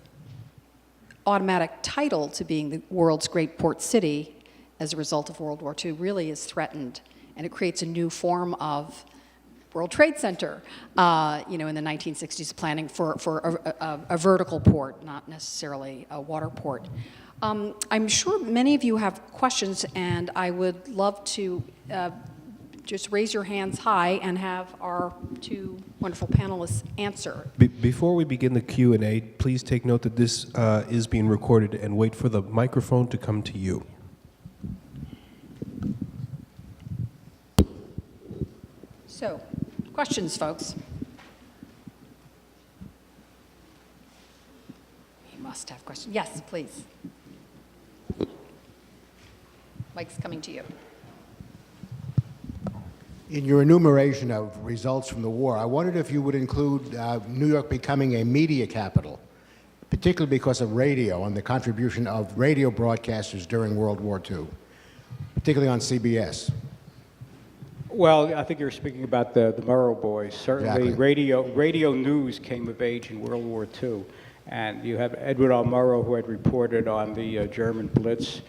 S5: automatic title to being the world's great port city as a result of World War II really is threatened, and it creates a new form of World Trade Center, in the 1960s, planning for a vertical port, not necessarily a water port. I'm sure many of you have questions, and I would love to just raise your hands high and have our two wonderful panelists answer.
S7: Before we begin the Q&A, please take note that this is being recorded and wait for the microphone to come to you.
S5: So, questions, folks? You must have questions. Yes, please. Mike's coming to you.
S8: In your enumeration of results from the war, I wondered if you would include New York becoming a media capital, particularly because of radio and the contribution of radio broadcasters during World War II, particularly on CBS.
S4: Well, I think you're speaking about the Murrow boys. Certainly,
S8: Exactly.
S4: radio news came of age in World War II. And you have Edward R. Murrow, who had reported on the German Blitz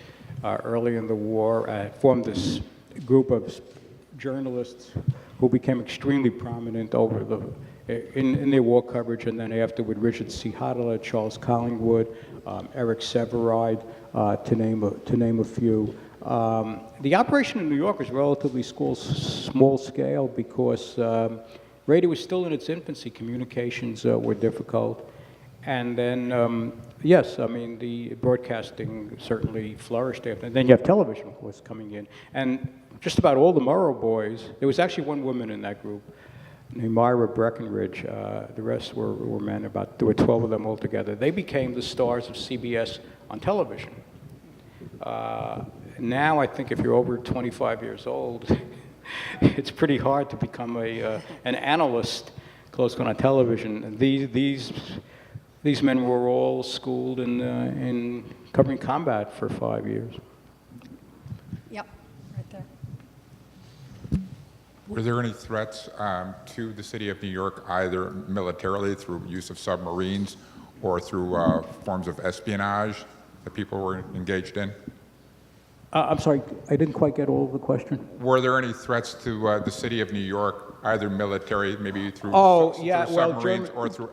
S4: early in the war, formed this group of journalists who became extremely prominent in their war coverage, and then afterward, Richard C. Hodler, Charles Collingwood, Eric Sevareid, to name a few. The operation in New York was relatively small scale because radio was still in its infancy. Communications were difficult. And then, yes, I mean, the broadcasting certainly flourished after. And then you have television, of course, coming in. And just about all the Murrow boys, there was actually one woman in that group named Myra Breckenridge. The rest were men. There were 12 of them altogether. They became the stars of CBS on television. Now, I think if you're over 25 years old, it's pretty hard to become an analyst close on television. And these men were all schooled in covering combat for 5 years.
S5: Yep, right there.
S9: Were there any threats to the city of New York, either militarily through use of submarines or through forms of espionage that people were engaged in?
S4: I'm sorry, I didn't quite get all of the question.
S9: Were there any threats to the city of New York, either military, maybe through,
S4: Oh,
S9: through
S4: yeah, well,
S9: submarines or through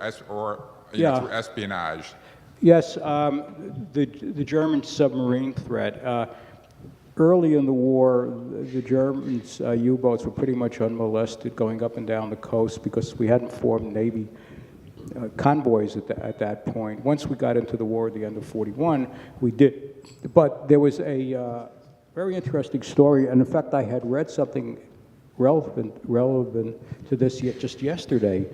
S9: espionage?
S4: Yes, the German submarine threat. Early in the war, the Germans' U-boats were pretty much unmolested going up and down the coast because we hadn't formed Navy convoys at that point. Once we got into the war at the end of '41, we did. But there was a very interesting story, and in fact, I had read something relevant to this just yesterday.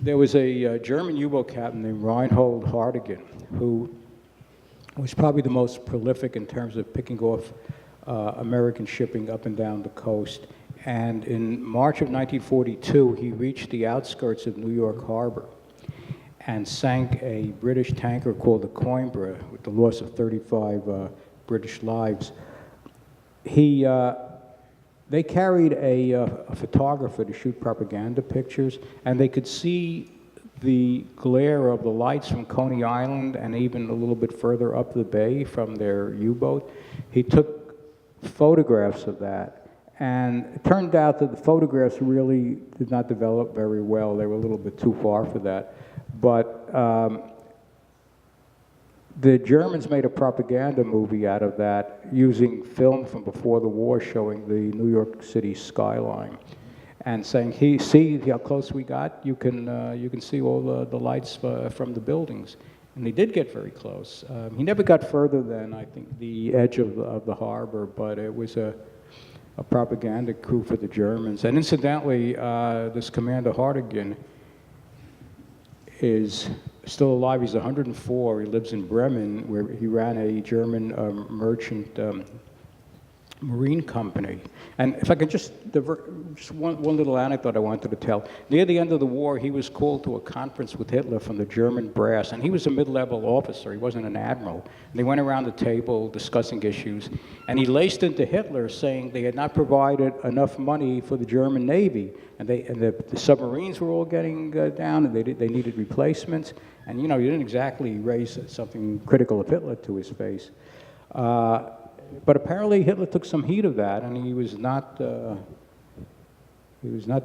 S4: There was a German U-boat captain named Reinhold Hartigan, who was probably the most prolific in terms of picking off American shipping up and down the coast. And in March of 1942, he reached the outskirts of New York Harbor and sank a British tanker called the Coimbra with the loss of 35 British lives. They carried a photographer to shoot propaganda pictures, and they could see the glare of the lights from Coney Island and even a little bit further up the bay from their U-boat. He took photographs of that, and it turned out that the photographs really did not develop very well. They were a little bit too far for that. But the Germans made a propaganda movie out of that using film from before the war showing the New York City skyline and saying, see how close we got? You can see all the lights from the buildings. And they did get very close. He never got further than, I think, the edge of the harbor, but it was a propaganda coup for the Germans. And incidentally, this Commander Hartigan is still alive. He's 104. He lives in Bremen, where he ran a German merchant marine company. And if I could just one little anecdote I wanted to tell. Near the end of the war, he was called to a conference with Hitler from the German brass, and he was a mid-level officer. He wasn't an admiral. And they went around the table discussing issues, and he laced into Hitler saying they had not provided enough money for the German Navy, and the submarines were all getting down, and they needed replacements. And you didn't exactly raise something critical of Hitler to his face. But apparently Hitler took some heat of that, and he was not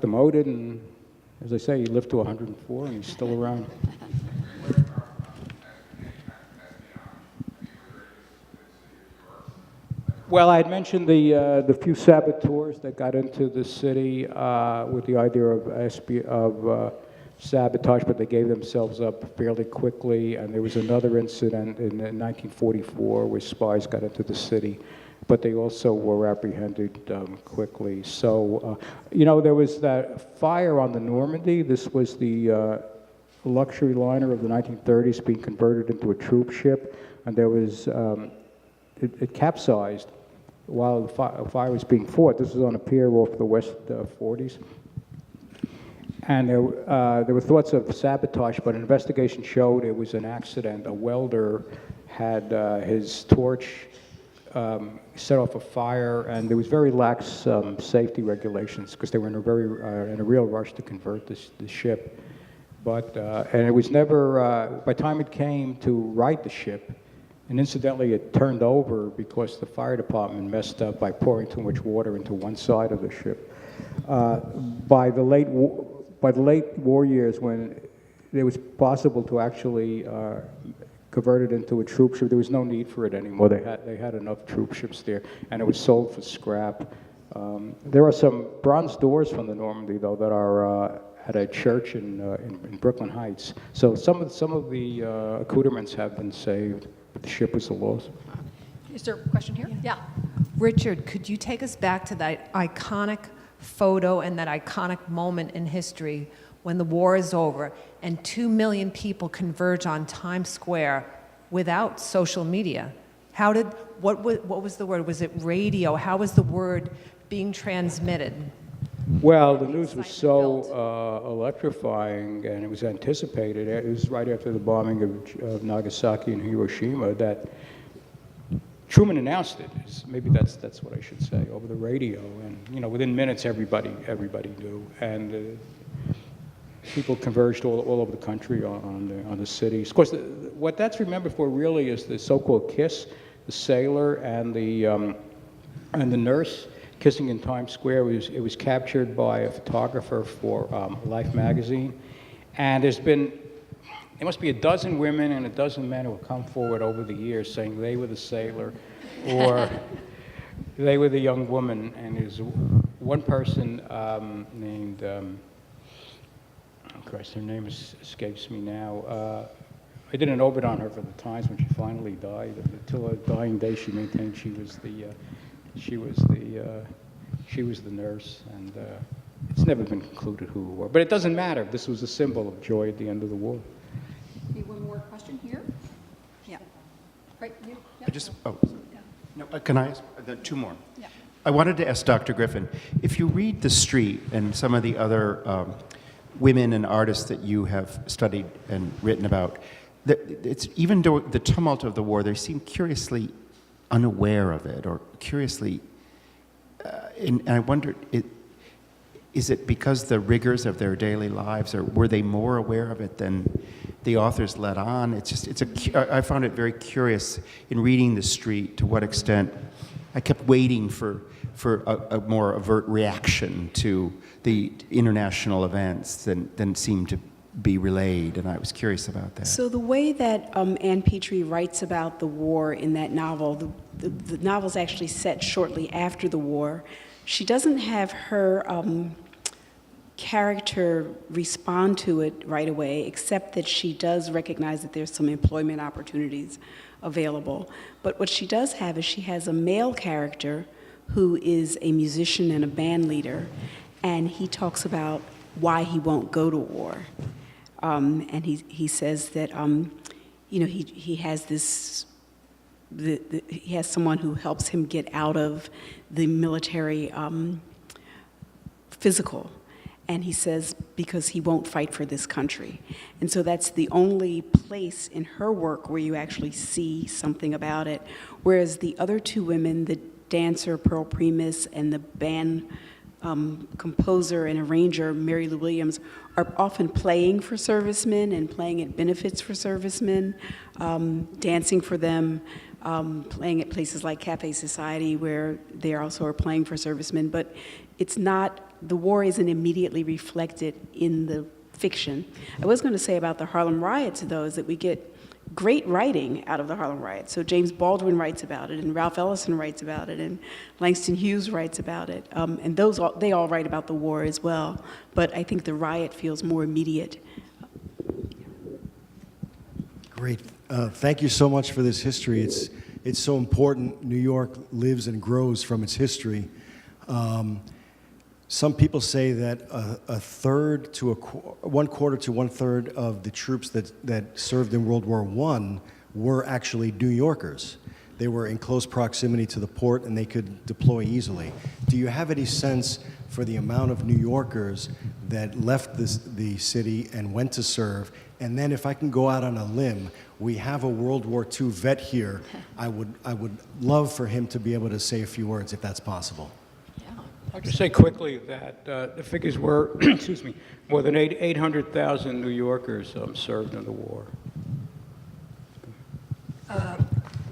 S4: demoted. And as I say, he lived to 104, and he's still around. Well, I had mentioned the few saboteurs that got into the city with the idea of sabotage, but they gave themselves up fairly quickly. And there was another incident in 1944 where spies got into the city, but they also were apprehended quickly. So, there was that fire on the Normandy. This was the luxury liner of the 1930s being converted into a troop ship, and there was it capsized while the fire was being fought. This was on a pier off the West 40s. And there were thoughts of sabotage, but an investigation showed it was an accident. A welder had his torch set off a fire, and there was very lax safety regulations because they were in a real rush to convert the ship. But and it was never. By the time it came to right the ship, and incidentally, it turned over because the fire department messed up by pouring too much water into one side of the ship. By the late war years, when it was possible to actually convert it into a troop ship, there was no need for it anymore. They had enough troop ships there, and it was sold for scrap. There are some bronze doors from the Normandy, though, that are at a church in Brooklyn Heights. So some of the accoutrements have been saved, but the ship was a loss.
S5: Is there a question here? Yeah.
S10: Richard, could you take us back to that iconic photo and that iconic moment in history when the war is over and 2 million people converge on Times Square without social media? What was the word? Was it radio? How was the word being transmitted?
S4: Well, the news was so electrifying, and it was anticipated. It was right after the bombing of Nagasaki and Hiroshima that Truman announced it. Maybe that's what I should say, over the radio, and within minutes everybody knew, and people converged all over the country on the cities. Of course, what that's remembered for really is the so-called kiss, the sailor and the nurse kissing in Times Square. It was captured by a photographer for Life magazine, and there's been There must be a dozen women and a dozen men who have come forward over the years saying they were the sailor or they were the young woman. And there's one person named, oh Christ, her name escapes me now. I did an obit on her for the Times when she finally died. Until her dying day, she maintained she was the nurse, and it's never been concluded who it was. But it doesn't matter. This was a symbol of joy at the end of the war.
S1: Okay, one more question here. Yeah. Right, you? Yeah.
S2: Can I ask two more?
S1: Yeah.
S2: I wanted to ask Dr. Griffin, if you read The Street and some of the other women and artists that you have studied and written about, it's even though the tumult of the war, they seem curiously unaware of it, or curiously, and I wondered, is it because the rigors of their daily lives, or were they more aware of it than the authors let on? I found it very curious in reading The Street to what extent I kept waiting for a more overt reaction to the international events than seemed to be relayed, and I was curious about that.
S6: So the way that Ann Petrie writes about the war in that novel, the novel's actually set shortly after the war. She doesn't have her character respond to it right away, except that she does recognize that there's some employment opportunities available. But what she does have is she has a male character who is a musician and a band leader, and he talks about why he won't go to war. And he says that he has this he has someone who helps him get out of the military physical, and he says because he won't fight for this country. And so that's the only place in her work where you actually see something about it, whereas the other two women, the dancer Pearl Primus and the band composer and arranger Mary Lou Williams, are often playing for servicemen and playing at benefits for servicemen, dancing for them, playing at places like Cafe Society where they also are playing for servicemen. But it's not, the war isn't immediately reflected in the fiction. I was going to say about the Harlem Riots, though, is that we get great writing out of the Harlem Riots. So James Baldwin writes about it, and Ralph Ellison writes about it, and Langston Hughes writes about it. And they all write about the war as well. But I think the riot feels more immediate.
S11: Great. Thank you so much for this history. It's so important. New York lives and grows from its history. Some people say that one quarter to one third of the troops that served in World War I were actually New Yorkers. They were in close proximity to the port and they could deploy easily. Do you have any sense for the amount of New Yorkers that left the city and went to serve? And then if I can go out on a limb, we have a World War II vet here. I would love for him to be able to say a few words if that's possible.
S4: I'll just say quickly that the figures were, excuse me, more than 800,000 New Yorkers served in the war.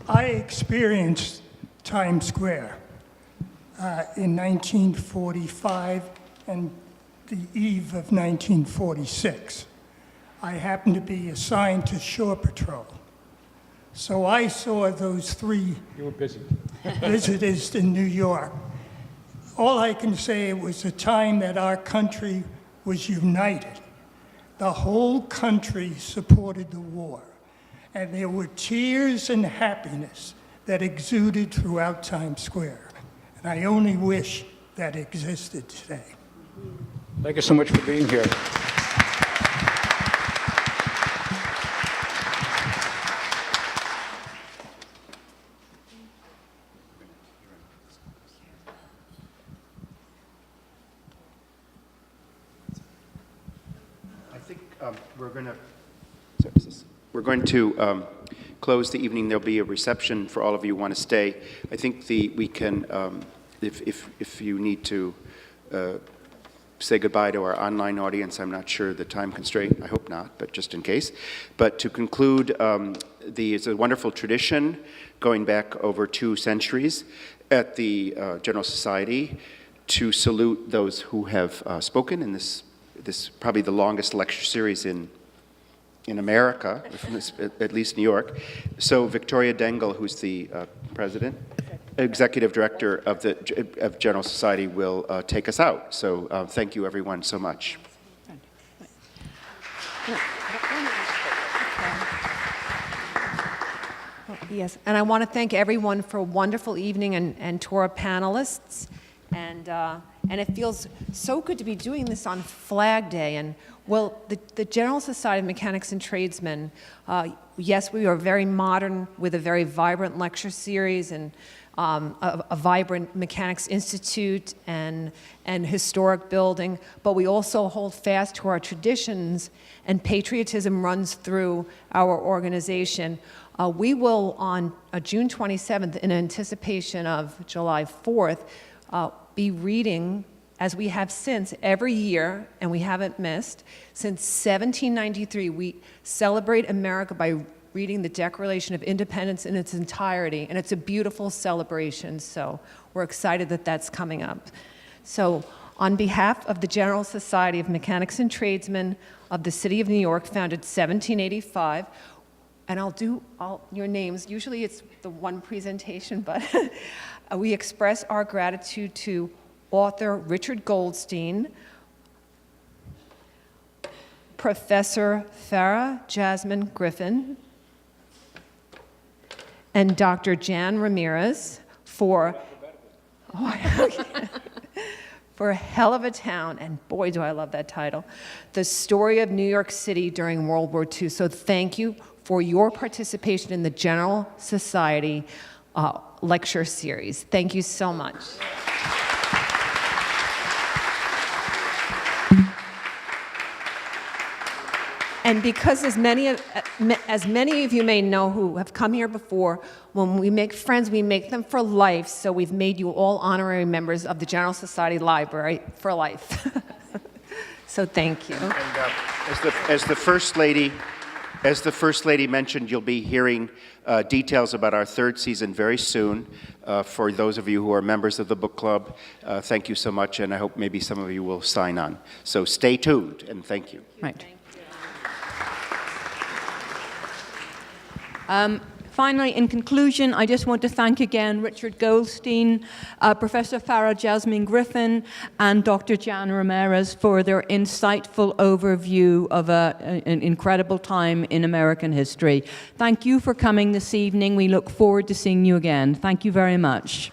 S12: I experienced Times Square in 1945 and the eve of 1946. I happened to be assigned to Shore Patrol. So I saw those three
S4: You were busy.
S12: visitors in New York. All I can say, it was a time that our country was united. The whole country supported the war. And there were tears and happiness that exuded throughout Times Square. And I only wish that existed today.
S4: Thank you so much for being here.
S2: We're going to close the evening. There'll be a reception for all of you who want to stay. I think we can, if you need to say goodbye to our online audience, I'm not sure the time constraint. I hope not, but just in case. But to conclude, it's a wonderful tradition going back over 2 centuries at the General Society to salute those who have spoken in this probably the longest lecture series in in America, at least New York. So Victoria Dengel, who's the president, executive director of General Society, will take us out. So thank you, everyone, so much.
S10: Yes, and I want to thank everyone for a wonderful evening and to our panelists. And it feels so good to be doing this on Flag Day. And well, the General Society of Mechanics and Tradesmen, yes, we are very modern with a very vibrant lecture series and a vibrant Mechanics Institute and historic building, but we also hold fast to our traditions, and patriotism runs through our organization. We will, on June 27th, in anticipation of July 4th, be reading, as we have since, every year, and we haven't missed. Since 1793, we celebrate America by reading the Declaration of Independence in its entirety, and it's a beautiful celebration, so we're excited that that's coming up. So, on behalf of the General Society of Mechanics and Tradesmen of the City of New York, founded 1785, and I'll do all your names. Usually it's the one presentation, but we express our gratitude to author Richard Goldstein, Professor Farah Jasmine Griffin, and Dr. Jan Ramirez for Helluva Town, and boy, do I love that title, The Story of New York City During World War II. So thank you for your participation in the General Society lecture series. Thank you so much. And because as many of you may know who have come here before, when we make friends, we make them for life. So we've made you all honorary members of the General Society Library for life. So thank you.
S2: And as the First Lady mentioned, you'll be hearing details about our third season very soon. For those of you who are members of the book club, thank you so much, and I hope maybe some of you will sign on. So stay tuned, and thank you.
S1: Right. Finally, in conclusion, I just want to thank again Richard Goldstein, Professor Farah Jasmine Griffin, and Dr. Jan Ramirez for their insightful overview of an incredible time in American history. Thank you for coming this evening. We look forward to seeing you again. Thank you very much.